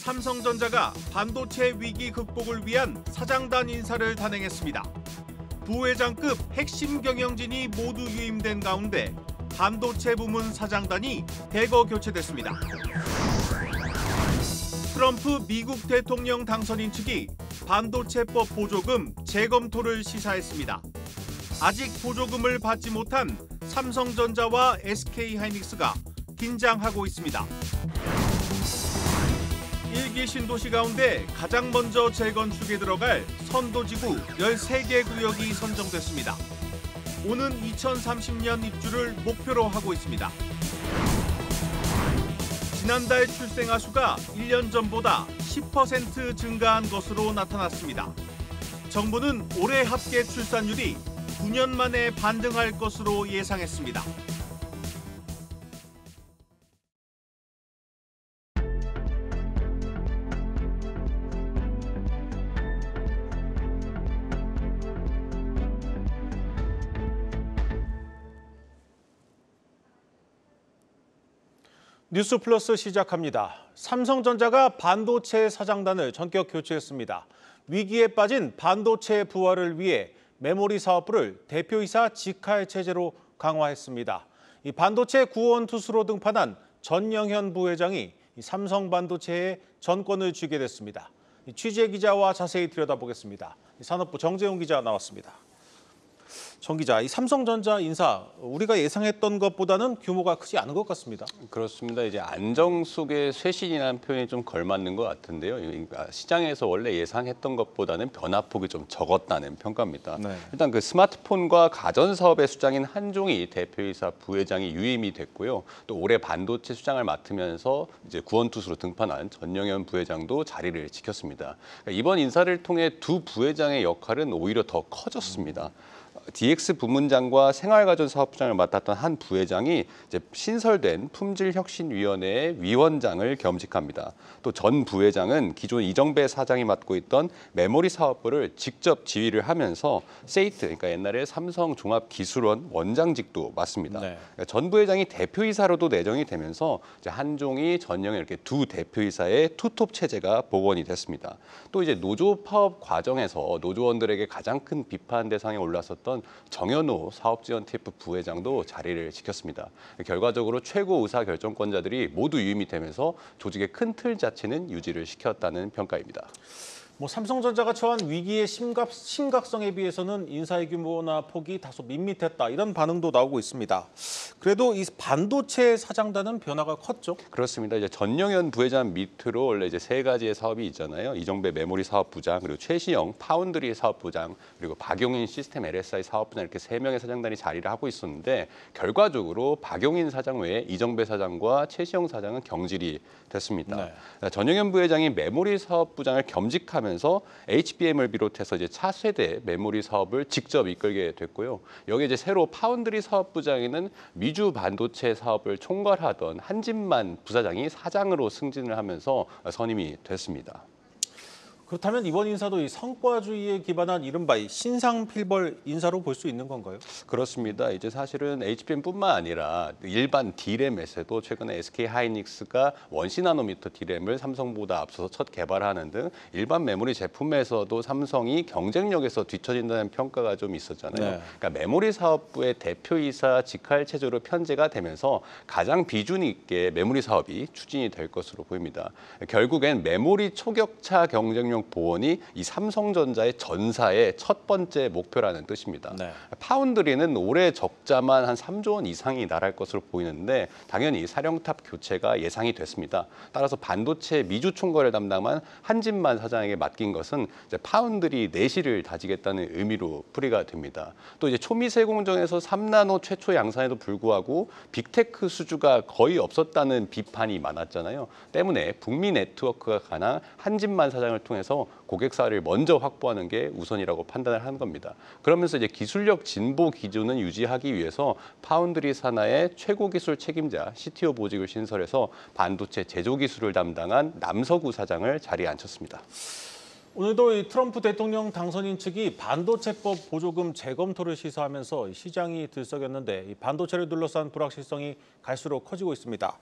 삼성전자가 반도체 위기 극복을 위한 사장단 인사를 단행했습니다. 부회장급 핵심 경영진이 모두 유임된 가운데 반도체 부문 사장단이 대거 교체됐습니다. 트럼프 미국 대통령 당선인 측이 반도체법 보조금 재검토를 시사했습니다. 아직 보조금을 받지 못한 삼성전자와 SK하이닉스가 긴장하고 있습니다. 1기 신도시 가운데 가장 먼저 재건축에 들어갈 선도지구 13개 구역이 선정됐습니다. 오는 2030년 입주를 목표로 하고 있습니다. 지난달 출생아 수가 1년 전보다 10% 증가한 것으로 나타났습니다. 정부는 올해 합계 출산율이 9년 만에 반등할 것으로 예상했습니다. 뉴스 플러스 시작합니다. 삼성전자가 반도체 사장단을 전격 교체했습니다. 위기에 빠진 반도체 부활을 위해 메모리 사업부를 대표이사 직할 체제로 강화했습니다. 이 반도체 구원 투수로 등판한 전영현 부회장이 삼성반도체에 전권을 쥐게 됐습니다. 취재 기자와 자세히 들여다보겠습니다. 산업부 정재용 기자 나왔습니다. 정 기자, 이 삼성전자 인사 우리가 예상했던 것보다는 규모가 크지 않은 것 같습니다. 그렇습니다. 이제 안정 속의 쇄신이라는 표현이 좀 걸맞는 것 같은데요. 그러니까 시장에서 원래 예상했던 것보다는 변화폭이 좀 적었다는 평가입니다. 네. 일단 그 스마트폰과 가전 사업의 수장인 한종희 대표이사 부회장이 유임이 됐고요. 또 올해 반도체 수장을 맡으면서 이제 구원투수로 등판한 전영현 부회장도 자리를 지켰습니다. 그러니까 이번 인사를 통해 두 부회장의 역할은 오히려 더 커졌습니다. DX 부문장과 생활가전 사업부장을 맡았던 한 부회장이 이제 신설된 품질혁신위원회의 위원장을 겸직합니다. 또 전 부회장은 기존 이정배 사장이 맡고 있던 메모리 사업부를 직접 지휘를 하면서 세이트, 그러니까 옛날에 삼성종합기술원 원장직도 맡습니다. 네. 그러니까 전 부회장이 대표이사로도 내정이 되면서 이제 한종희, 전영현 이렇게 두 대표이사의 투톱 체제가 복원이 됐습니다. 또 이제 노조 파업 과정에서 노조원들에게 가장 큰 비판 대상에 올랐었던 정현호 사업지원TF 부회장도 자리를 지켰습니다. 결과적으로 최고 의사 결정권자들이 모두 유임이 되면서 조직의 큰 틀 자체는 유지를 시켰다는 평가입니다. 삼성전자가 처한 위기의 심각성에 비해서는 인사의 규모나 폭이 다소 밋밋했다 이런 반응도 나오고 있습니다. 그래도 이 반도체 사장단은 변화가 컸죠? 그렇습니다. 이제 전영현 부회장 밑으로 원래 이제 세 가지의 사업이 있잖아요. 이정배 메모리 사업부장, 그리고 최시영 파운드리 사업부장, 그리고 박용인 시스템 LSI 사업부장 이렇게 세 명의 사장단이 자리를 하고 있었는데 결과적으로 박용인 사장 외에 이정배 사장과 최시영 사장은 경질이 됐습니다. 네. 전영현 부회장이 메모리 사업부장을 겸직하면서 HBM을 비롯해서 이제 차세대 메모리 사업을 직접 이끌게 됐고요. 여기 이제 새로 파운드리 사업부장에는 미주 반도체 사업을 총괄하던 한진만 부사장이 사장으로 승진을 하면서 선임이 됐습니다. 그렇다면 이번 인사도 이 성과주의에 기반한 이른바 신상필벌 인사로 볼 수 있는 건가요? 그렇습니다. 이제 사실은 HBM뿐만 아니라 일반 D램에서도 최근에 SK하이닉스가 원시 나노미터 D램을 삼성보다 앞서서 첫 개발하는 등 일반 메모리 제품에서도 삼성이 경쟁력에서 뒤처진다는 평가가 좀 있었잖아요. 네. 그러니까 메모리 사업부의 대표이사 직할 체제로 편제가 되면서 가장 비중 있게 메모리 사업이 추진이 될 것으로 보입니다. 결국엔 메모리 초격차 경쟁력 보원이 이 삼성전자의 전사의 첫 번째 목표라는 뜻입니다. 네. 파운드리는 올해 적자만 한 3조 원 이상이 날아갈 것으로 보이는데 당연히 사령탑 교체가 예상이 됐습니다. 따라서 반도체 미주 총괄을 담당한 한진만 사장에게 맡긴 것은 이제 파운드리 내실을 다지겠다는 의미로 풀이가 됩니다. 또 이제 초미세 공정에서 3나노 최초 양산에도 불구하고 빅테크 수주가 거의 없었다는 비판이 많았잖아요. 때문에 북미 네트워크가 가능한 한진만 사장을 통해서 고객사를 먼저 확보하는 게 우선이라고 판단을 하는 겁니다. 그러면서 이제 기술력 진보 기준을 유지하기 위해서 파운드리 산하의 최고 기술 책임자 CTO 보직을 신설해서 반도체 제조 기술을 담당한 남서구 사장을 자리에 앉혔습니다. 오늘도 이 트럼프 대통령 당선인 측이 반도체법 보조금 재검토를 시사하면서 시장이 들썩였는데 이 반도체를 둘러싼 불확실성이 갈수록 커지고 있습니다.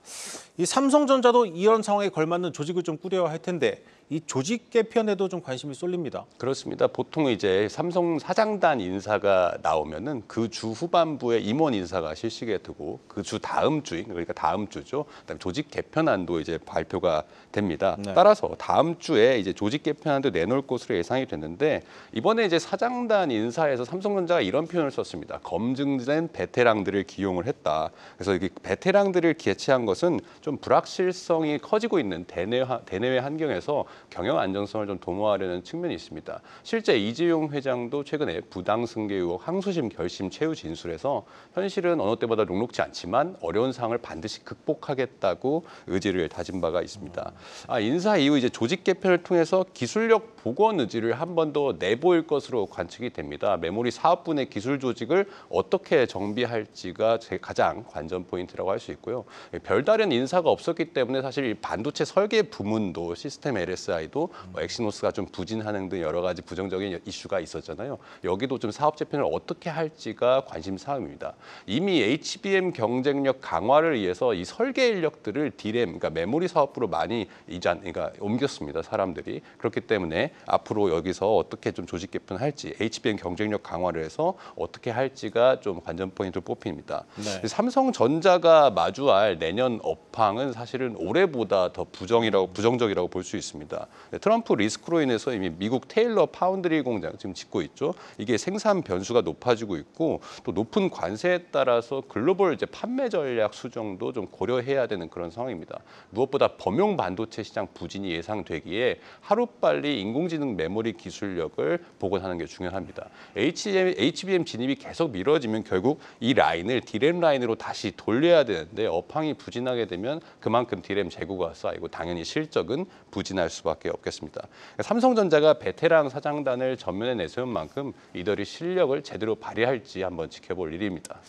이 삼성전자도 이런 상황에 걸맞는 조직을 좀 꾸려야 할 텐데 이 조직 개편에도 좀 관심이 쏠립니다. 그렇습니다. 보통 이제 삼성 사장단 인사가 나오면은 그 주 후반부에 임원 인사가 실시가 되고 그 주 다음 주인 그러니까 다음 주죠. 그다음에 조직 개편안도 이제 발표가 됩니다. 네. 따라서 다음 주에 이제 조직 개편안도 내놓을 것으로 예상이 됐는데 이번에 이제 사장단 인사에서 삼성전자가 이런 표현을 썼습니다. 검증된 베테랑들을 기용을 했다. 그래서 이게 베테랑들을 개최한 것은 좀 불확실성이 커지고 있는 대내외 환경에서 경영 안정성을 좀 도모하려는 측면이 있습니다. 실제 이재용 회장도 최근에 부당 승계 의혹 항소심 결심 최후 진술에서 현실은 어느 때보다 녹록지 않지만 어려운 상황을 반드시 극복하겠다고 의지를 다진 바가 있습니다. 인사 이후 이제 조직 개편을 통해서 기술력 복원 의지를 한 번 더 내보일 것으로 관측이 됩니다. 메모리 사업분의 기술 조직을 어떻게 정비할지가 가장 관전 포인트라고 할 수 있고요. 별다른 인사가 없었기 때문에 사실 이 반도체 설계 부문도 시스템 LSI도 엑시노스가 좀 부진하는 등 여러 가지 부정적인 이슈가 있었잖아요. 여기도 좀 사업 재편을 어떻게 할지가 관심 사항입니다. 이미 HBM 경쟁력 강화를 위해서 이 설계 인력들을 D램, 그러니까 메모리 사업부로 많이 그러니까 옮겼습니다. 사람들이. 그렇기 때문에 앞으로 여기서 어떻게 좀 조직 개편할지, HBM 경쟁력 강화를 해서 어떻게 할지가 좀 관전 포인트로 뽑힙니다. 네. 삼성전자가 마주할 내년 업황은 사실은 올해보다 더 부정적이라고 볼 수 있습니다. 트럼프 리스크로 인해서 이미 미국 테일러 파운드리 공장 지금 짓고 있죠. 이게 생산 변수가 높아지고 있고 또 높은 관세에 따라서 글로벌 이제 판매 전략 수정도 좀 고려해야 되는 그런 상황입니다. 무엇보다 범용 반도체 시장 부진이 예상되기에 하루빨리 인공지능 메모리 기술력을 복원하는 게 중요합니다. HBM 진입이 계속 미뤄지면 결국 이 라인을 D램 라인으로 다시 돌려야 되는데 업황이 부진하게 되면 그만큼 D램 재고가 쌓이고 당연히 실적은 부진할 수밖에 없겠습니다. 삼성전자가 베테랑 사장단을 전면에 내세운 만큼 이들이 실력을 제대로 발휘할지 한번 지켜볼 일입니다.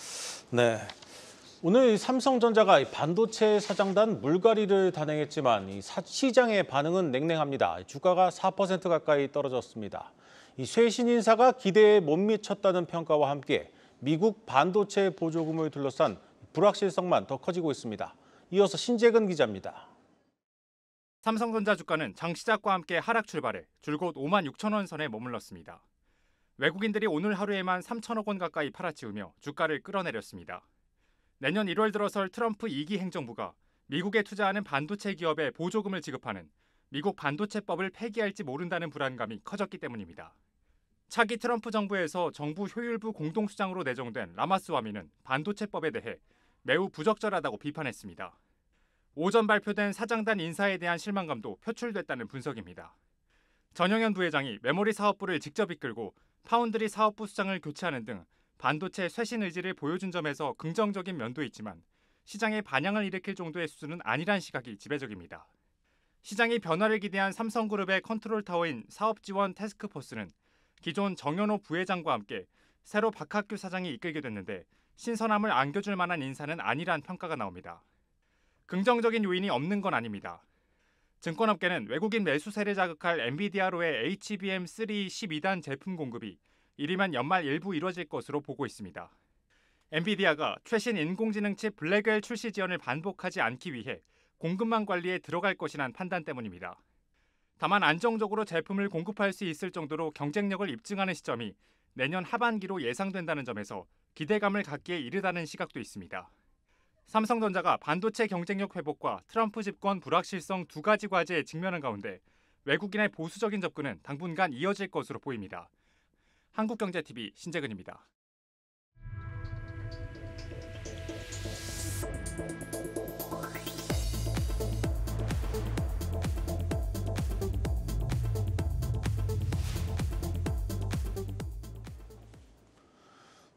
네. 오늘 삼성전자가 반도체 사장단 물갈이를 단행했지만 시장의 반응은 냉랭합니다. 주가가 4% 가까이 떨어졌습니다. 이 쇄신 인사가 기대에 못 미쳤다는 평가와 함께 미국 반도체 보조금을 둘러싼 불확실성만 더 커지고 있습니다. 이어서 신재근 기자입니다. 삼성전자 주가는 장 시작과 함께 하락 출발해 줄곧 5만 6천 원 선에 머물렀습니다. 외국인들이 오늘 하루에만 3천억 원 가까이 팔아치우며 주가를 끌어내렸습니다. 내년 1월 들어설 트럼프 2기 행정부가 미국에 투자하는 반도체 기업에 보조금을 지급하는 미국 반도체법을 폐기할지 모른다는 불안감이 커졌기 때문입니다. 차기 트럼프 정부에서 정부 효율부 공동수장으로 내정된 라마스와미는 반도체법에 대해 매우 부적절하다고 비판했습니다. 오전 발표된 사장단 인사에 대한 실망감도 표출됐다는 분석입니다. 전영현 부회장이 메모리 사업부를 직접 이끌고 파운드리 사업부 수장을 교체하는 등 반도체 쇄신 의지를 보여준 점에서 긍정적인 면도 있지만 시장에 반향을 일으킬 정도의 수준은 아니란 시각이 지배적입니다. 시장이 변화를 기대한 삼성그룹의 컨트롤타워인 사업지원 태스크포스는 기존 정현호 부회장과 함께 새로 박학규 사장이 이끌게 됐는데 신선함을 안겨줄 만한 인사는 아니란 평가가 나옵니다. 긍정적인 요인이 없는 건 아닙니다. 증권업계는 외국인 매수세를 자극할 엔비디아로의 HBM3 12단 제품 공급이 이르면 연말 일부 이뤄질 것으로 보고 있습니다. 엔비디아가 최신 인공지능 칩 블랙웰 출시 지연을 반복하지 않기 위해 공급망 관리에 들어갈 것이란 판단 때문입니다. 다만 안정적으로 제품을 공급할 수 있을 정도로 경쟁력을 입증하는 시점이 내년 하반기로 예상된다는 점에서 기대감을 갖기에 이르다는 시각도 있습니다. 삼성전자가 반도체 경쟁력 회복과 트럼프 집권 불확실성 두 가지 과제에 직면한 가운데 외국인의 보수적인 접근은 당분간 이어질 것으로 보입니다. 한국경제TV 신재근입니다.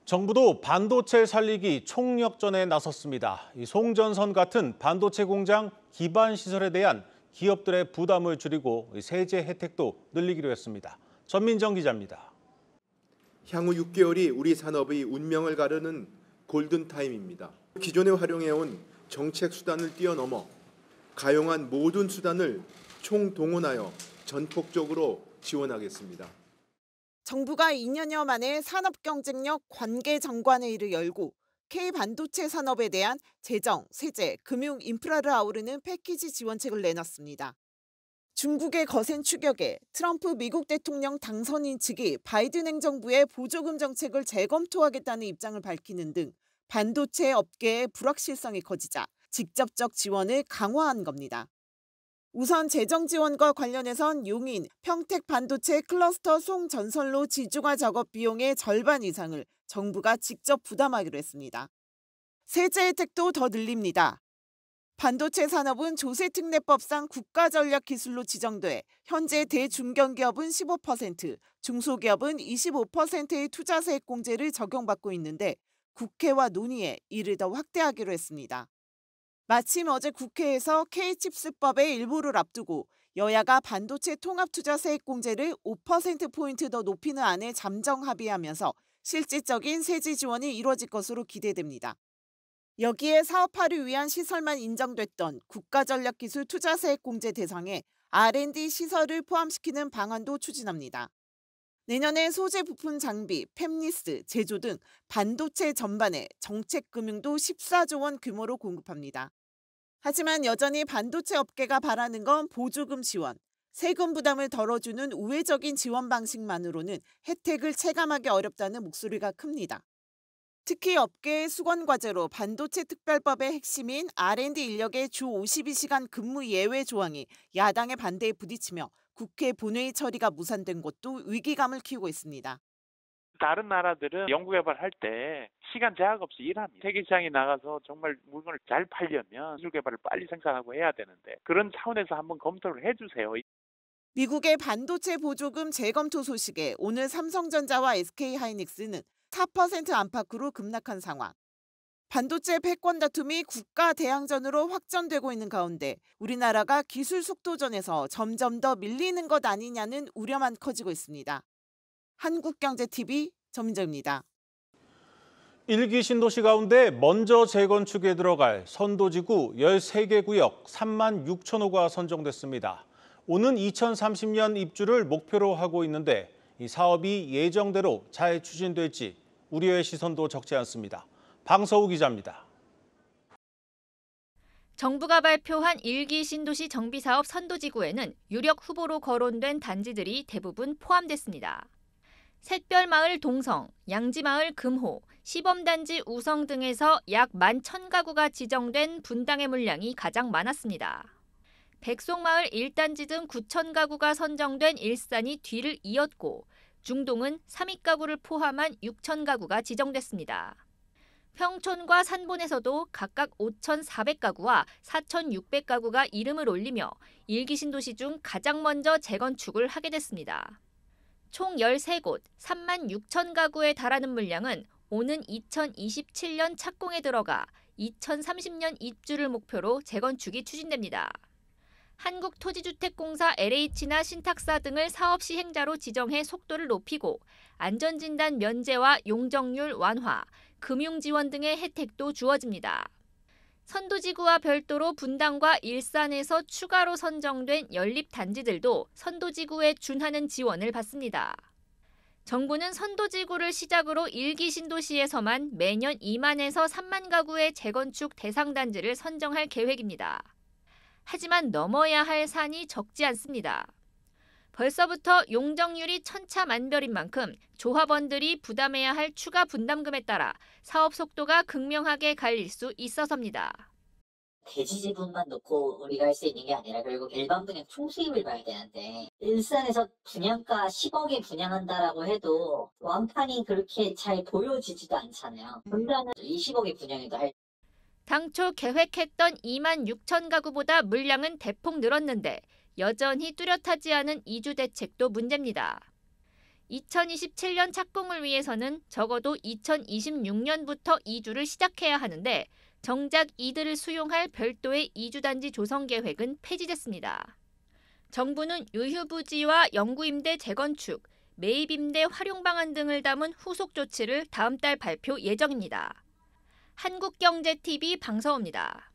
정부도 반도체 살리기 총력전에 나섰습니다. 이 송전선 같은 반도체 공장 기반 시설에 대한 기업들의 부담을 줄이고 세제 혜택도 늘리기로 했습니다. 전민정 기자입니다. 향후 6개월이 우리 산업의 운명을 가르는 골든타임입니다. 기존에 활용해온 정책 수단을 뛰어넘어 가용한 모든 수단을 총동원하여 전폭적으로 지원하겠습니다. 정부가 2년여 만에 산업경쟁력 관계장관회의를 열고 K반도체 산업에 대한 재정, 세제, 금융, 인프라를 아우르는 패키지 지원책을 내놨습니다. 중국의 거센 추격에 트럼프 미국 대통령 당선인 측이 바이든 행정부의 보조금 정책을 재검토하겠다는 입장을 밝히는 등 반도체 업계의 불확실성이 커지자 직접적 지원을 강화한 겁니다. 우선 재정 지원과 관련해선 용인, 평택 반도체 클러스터 송전선로 지중화 작업 비용의 절반 이상을 정부가 직접 부담하기로 했습니다. 세제 혜택도 더 늘립니다. 반도체 산업은 조세특례법상 국가전략기술로 지정돼 현재 대중견기업은 15%, 중소기업은 25%의 투자세액 공제를 적용받고 있는데 국회와 논의해 이를 더 확대하기로 했습니다. 마침 어제 국회에서 K칩스법의 일부를 앞두고 여야가 반도체 통합투자세액 공제를 5%포인트 더 높이는 안에 잠정 합의하면서 실질적인 세제 지원이 이루어질 것으로 기대됩니다. 여기에 사업화를 위한 시설만 인정됐던 국가전략기술 투자세액 공제 대상에 R&D 시설을 포함시키는 방안도 추진합니다. 내년에 소재 부품 장비, 팹리스, 제조 등 반도체 전반에 정책 금융도 14조 원 규모로 공급합니다. 하지만 여전히 반도체 업계가 바라는 건 보조금 지원, 세금 부담을 덜어주는 우회적인 지원 방식만으로는 혜택을 체감하기 어렵다는 목소리가 큽니다. 특히 업계의 수건 과제로 반도체 특별법의 핵심인 R&D 인력의 주 52시간 근무 예외 조항이 야당의 반대에 부딪히며 국회 본회의 처리가 무산된 것도 위기감을 키우고 있습니다. 다른 나라들은 연구개발할 때 시간 제약 없이 일합니다. 세계 시장에 나가서 정말 물건을 잘 팔려면 기술 개발을 빨리 생산하고 해야 되는데 그런 차원에서 한번 검토를 해주세요. 미국의 반도체 보조금 재검토 소식에 오늘 삼성전자와 SK하이닉스는 4% 안팎으로 급락한 상황. 반도체 패권 다툼이 국가 대항전으로 확전되고 있는 가운데 우리나라가 기술 속도전에서 점점 더 밀리는 것 아니냐는 우려만 커지고 있습니다. 한국경제TV 전민정입니다. 1기 신도시 가운데 먼저 재건축에 들어갈 선도지구 13개 구역 3만 6천 호가 선정됐습니다. 오는 2030년 입주를 목표로 하고 있는데 이 사업이 예정대로 잘 추진될지 우려의 시선도 적지 않습니다. 방서우 기자입니다. 정부가 발표한 1기 신도시 정비사업 선도지구에는 유력 후보로 거론된 단지들이 대부분 포함됐습니다. 샛별마을 동성, 양지마을 금호, 시범단지 우성 등에서 약 11,000가구가 지정된 분당의 물량이 가장 많았습니다. 백송마을 1단지 등 9,000가구가 선정된 일산이 뒤를 이었고 중동은 3위가구를 포함한 6,000가구가 지정됐습니다. 평촌과 산본에서도 각각 5,400가구와 4,600가구가 이름을 올리며 1기 신도시 중 가장 먼저 재건축을 하게 됐습니다. 총 13곳, 3만 6천 가구에 달하는 물량은 오는 2027년 착공에 들어가 2030년 입주를 목표로 재건축이 추진됩니다. 한국토지주택공사 LH나 신탁사 등을 사업 시행자로 지정해 속도를 높이고 안전진단 면제와 용적률 완화, 금융지원 등의 혜택도 주어집니다. 선도지구와 별도로 분당과 일산에서 추가로 선정된 연립단지들도 선도지구에 준하는 지원을 받습니다. 정부는 선도지구를 시작으로 1기 신도시에서만 매년 2만에서 3만 가구의 재건축 대상 단지를 선정할 계획입니다. 하지만 넘어야 할 산이 적지 않습니다. 벌써부터 용적률이 천차만별인 만큼 조합원들이 부담해야 할 추가 분담금에 따라 사업 속도가 극명하게 갈릴 수 있어서입니다. 대지 지분만 놓고 우리가 할 수 있는 게 아니라 결국 일반 분양 총수입을 봐야 되는데 일산에서 분양가 10억에 분양한다라고 해도 완판이 그렇게 잘 보여지지도 않잖아요. 분당은 20억에 분양해도 할 당초 계획했던 2만 6천 가구보다 물량은 대폭 늘었는데 여전히 뚜렷하지 않은 이주 대책도 문제입니다. 2027년 착공을 위해서는 적어도 2026년부터 이주를 시작해야 하는데 정작 이들을 수용할 별도의 이주단지 조성 계획은 폐지됐습니다. 정부는 유휴부지와 영구임대 재건축, 매입임대 활용 방안 등을 담은 후속 조치를 다음 달 발표 예정입니다. 한국경제TV 방서우입니다.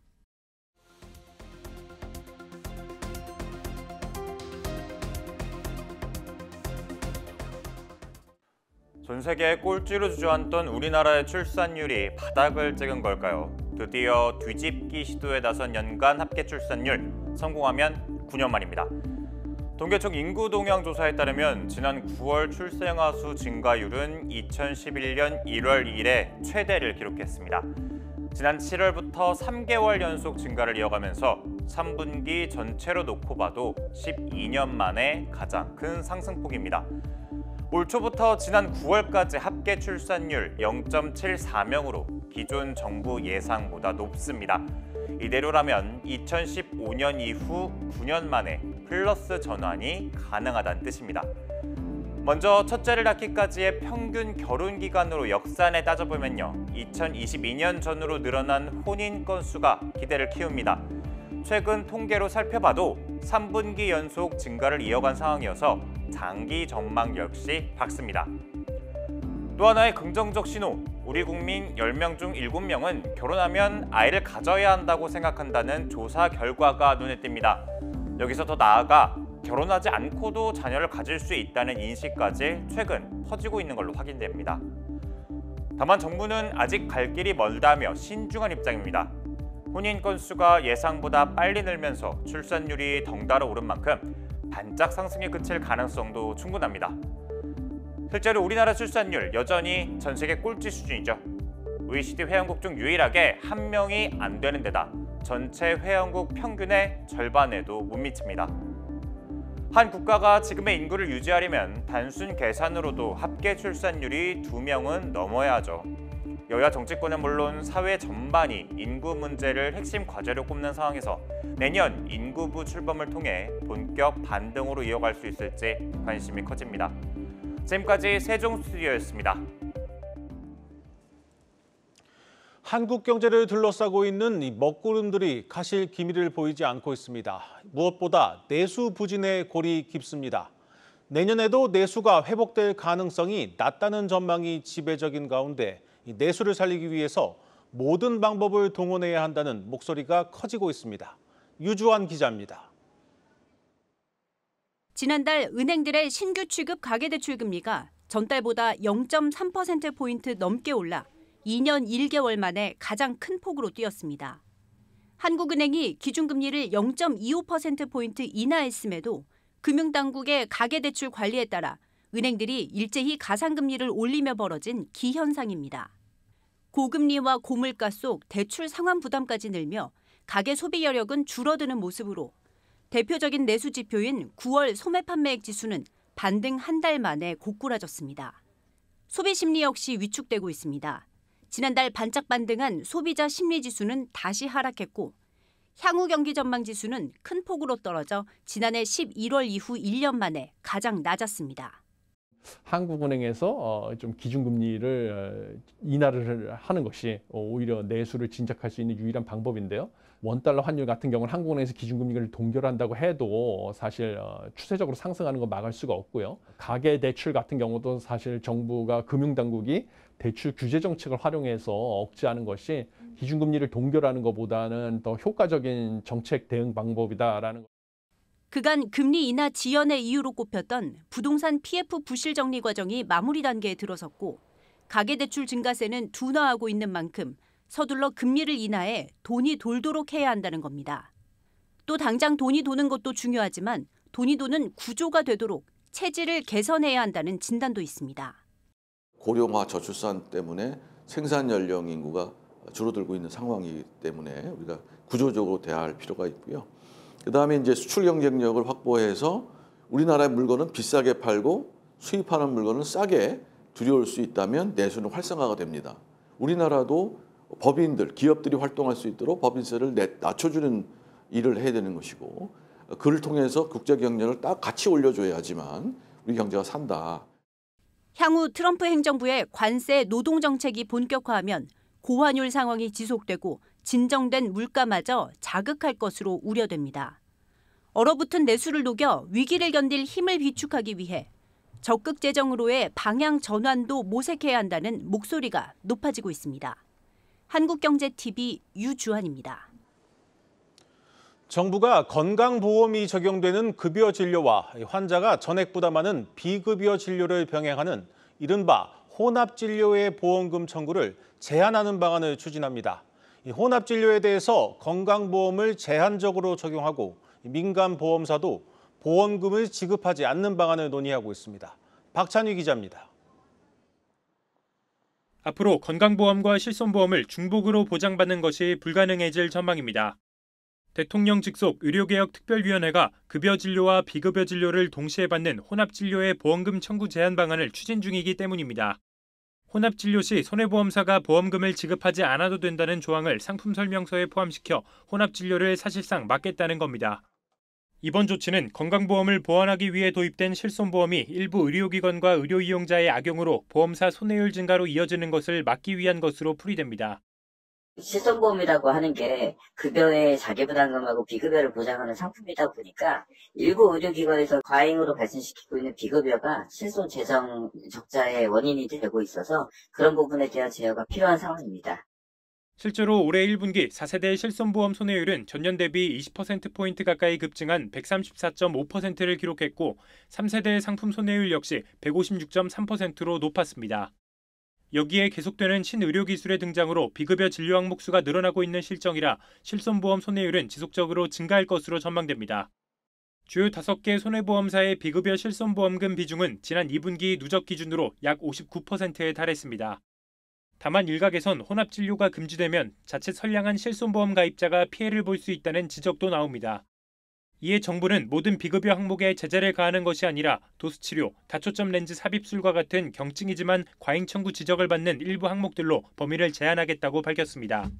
전 세계 꼴찌로 주저앉던 우리나라의 출산율이 바닥을 찍은 걸까요? 드디어 뒤집기 시도에 나선 연간 합계 출산율, 성공하면 9년 만입니다. 통계청 인구동향 조사에 따르면 지난 9월 출생아 수 증가율은 2011년 1월 이래 최대를 기록했습니다. 지난 7월부터 3개월 연속 증가를 이어가면서 3분기 전체로 놓고 봐도 12년 만에 가장 큰 상승폭입니다. 올 초부터 지난 9월까지 합계 출산율 0.74명으로 기존 정부 예상보다 높습니다. 이대로라면 2015년 이후 9년 만에 플러스 전환이 가능하다는 뜻입니다. 먼저 첫째를 낳기까지의 평균 결혼 기간으로 역산해 따져보면요. 2022년 전으로 늘어난 혼인 건수가 기대를 키웁니다. 최근 통계로 살펴봐도 3분기 연속 증가를 이어간 상황이어서 장기 전망 역시 밝습니다. 또 하나의 긍정적 신호, 우리 국민 10명 중 7명은 결혼하면 아이를 가져야 한다고 생각한다는 조사 결과가 눈에 띕니다. 여기서 더 나아가 결혼하지 않고도 자녀를 가질 수 있다는 인식까지 최근 퍼지고 있는 걸로 확인됩니다. 다만 정부는 아직 갈 길이 멀다며 신중한 입장입니다. 혼인 건수가 예상보다 빨리 늘면서 출산율이 덩달아 오른 만큼 반짝 상승에 그칠 가능성도 충분합니다. 실제로 우리나라 출산율 여전히 전 세계 꼴찌 수준이죠. OECD 회원국 중 유일하게 1명이 안 되는 데다 전체 회원국 평균의 절반에도 못 미칩니다. 한 국가가 지금의 인구를 유지하려면 단순 계산으로도 합계 출산율이 2명은 넘어야 하죠. 여야 정치권은 물론 사회 전반이 인구 문제를 핵심 과제로 꼽는 상황에서 내년 인구부 출범을 통해 본격 반등으로 이어갈 수 있을지 관심이 커집니다. 지금까지 세종 스튜디오였습니다. 한국 경제를 둘러싸고 있는 이 먹구름들이 가실 기미를 보이지 않고 있습니다. 무엇보다 내수 부진의 골이 깊습니다. 내년에도 내수가 회복될 가능성이 낮다는 전망이 지배적인 가운데 이 내수를 살리기 위해서 모든 방법을 동원해야 한다는 목소리가 커지고 있습니다. 유주환 기자입니다. 지난달 은행들의 신규 취급 가계대출 금리가 전달보다 0.3%포인트 넘게 올라 2년 1개월 만에 가장 큰 폭으로 뛰었습니다. 한국은행이 기준금리를 0.25%포인트 인하했음에도 금융당국의 가계대출 관리에 따라 은행들이 일제히 가상금리를 올리며 벌어진 기현상입니다. 고금리와 고물가 속 대출 상환 부담까지 늘며 가계 소비 여력은 줄어드는 모습으로 대표적인 내수 지표인 9월 소매 판매액 지수는 반등 한 달 만에 고꾸라졌습니다. 소비 심리 역시 위축되고 있습니다. 지난달 반짝 반등한 소비자 심리 지수는 다시 하락했고 향후 경기 전망 지수는 큰 폭으로 떨어져 지난해 11월 이후 1년 만에 가장 낮았습니다. 한국은행에서 좀 기준금리를 인하를 하는 것이 오히려 내수를 진작할 수 있는 유일한 방법인데요. 원달러 환율 같은 경우는 한국은행에서 기준금리를 동결한다고 해도 사실 추세적으로 상승하는 거 막을 수가 없고요. 가계대출 같은 경우도 사실 정부가 금융당국이 대출 규제 정책을 활용해서 억제하는 것이 기준금리를 동결하는 것보다는 더 효과적인 정책 대응 방법이다라는 것. 그간 금리 인하 지연의 이유로 꼽혔던 부동산 PF 부실 정리 과정이 마무리 단계에 들어섰고 가계대출 증가세는 둔화하고 있는 만큼 서둘러 금리를 인하해 돈이 돌도록 해야 한다는 겁니다. 또 당장 돈이 도는 것도 중요하지만 돈이 도는 구조가 되도록 체질을 개선해야 한다는 진단도 있습니다. 고령화 저출산 때문에 생산 연령 인구가 줄어들고 있는 상황이기 때문에 우리가 구조적으로 대화할 필요가 있고요. 그다음에 이제 수출 경쟁력을 확보해서 우리나라의 물건은 비싸게 팔고 수입하는 물건은 싸게 들여올 수 있다면 내수는 활성화가 됩니다. 우리나라도 법인들, 기업들이 활동할 수 있도록 법인세를 낮춰주는 일을 해야 되는 것이고 그를 통해서 국제 경쟁을 딱 같이 올려줘야지만 우리 경제가 산다. 향후 트럼프 행정부의 관세 노동 정책이 본격화하면 고환율 상황이 지속되고 진정된 물가마저 자극할 것으로 우려됩니다. 얼어붙은 내수를 녹여 위기를 견딜 힘을 비축하기 위해 적극 재정으로의 방향 전환도 모색해야 한다는 목소리가 높아지고 있습니다. 한국경제TV 유주환입니다. 정부가 건강보험이 적용되는 급여 진료와 환자가 전액 부담하는 비급여 진료를 병행하는 이른바 혼합진료의 보험금 청구를 제한하는 방안을 추진합니다. 이 혼합진료에 대해서 건강보험을 제한적으로 적용하고 민간보험사도 보험금을 지급하지 않는 방안을 논의하고 있습니다. 박찬휘 기자입니다. 앞으로 건강보험과 실손보험을 중복으로 보장받는 것이 불가능해질 전망입니다. 대통령 직속 의료개혁 특별위원회가 급여진료와 비급여진료를 동시에 받는 혼합진료의 보험금 청구 제한 방안을 추진 중이기 때문입니다. 혼합진료 시 손해보험사가 보험금을 지급하지 않아도 된다는 조항을 상품 설명서에 포함시켜 혼합진료를 사실상 막겠다는 겁니다. 이번 조치는 건강보험을 보완하기 위해 도입된 실손보험이 일부 의료기관과 의료이용자의 악용으로 보험사 손해율 증가로 이어지는 것을 막기 위한 것으로 풀이됩니다. 실손보험이라고 하는 게 급여의 자기부담금하고 비급여를 보장하는 상품이다 보니까 일부 의료기관에서 과잉으로 발생시키고 있는 비급여가 실손 재정 적자의 원인이 되고 있어서 그런 부분에 대한 제어가 필요한 상황입니다. 실제로 올해 1분기 4세대 실손보험 손해율은 전년 대비 20%포인트 가까이 급증한 134.5%를 기록했고 3세대 상품 손해율 역시 156.3%로 높았습니다. 여기에 계속되는 신의료기술의 등장으로 비급여 진료 항목 수가 늘어나고 있는 실정이라 실손보험 손해율은 지속적으로 증가할 것으로 전망됩니다. 주요 5개 손해보험사의 비급여 실손보험금 비중은 지난 2분기 누적 기준으로 약 59%에 달했습니다. 다만 일각에선 혼합진료가 금지되면 자칫 선량한 실손보험 가입자가 피해를 볼 수 있다는 지적도 나옵니다. 이에 정부는 모든 비급여 항목에 제재를 가하는 것이 아니라 도수치료, 다초점 렌즈 삽입술과 같은 경증이지만 과잉 청구 지적을 받는 일부 항목들로 범위를 제한하겠다고 밝혔습니다.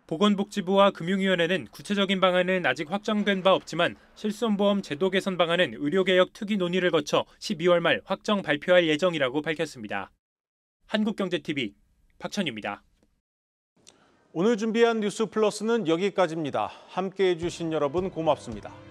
보건복지부와 금융위원회는 구체적인 방안은 아직 확정된 바 없지만 실손보험 제도 개선 방안은 의료개혁 특위 논의를 거쳐 12월 말 확정 발표할 예정이라고 밝혔습니다. 한국경제TV 박찬유입니다. 오늘 준비한 뉴스 플러스는 여기까지입니다. 함께해 주신 여러분 고맙습니다.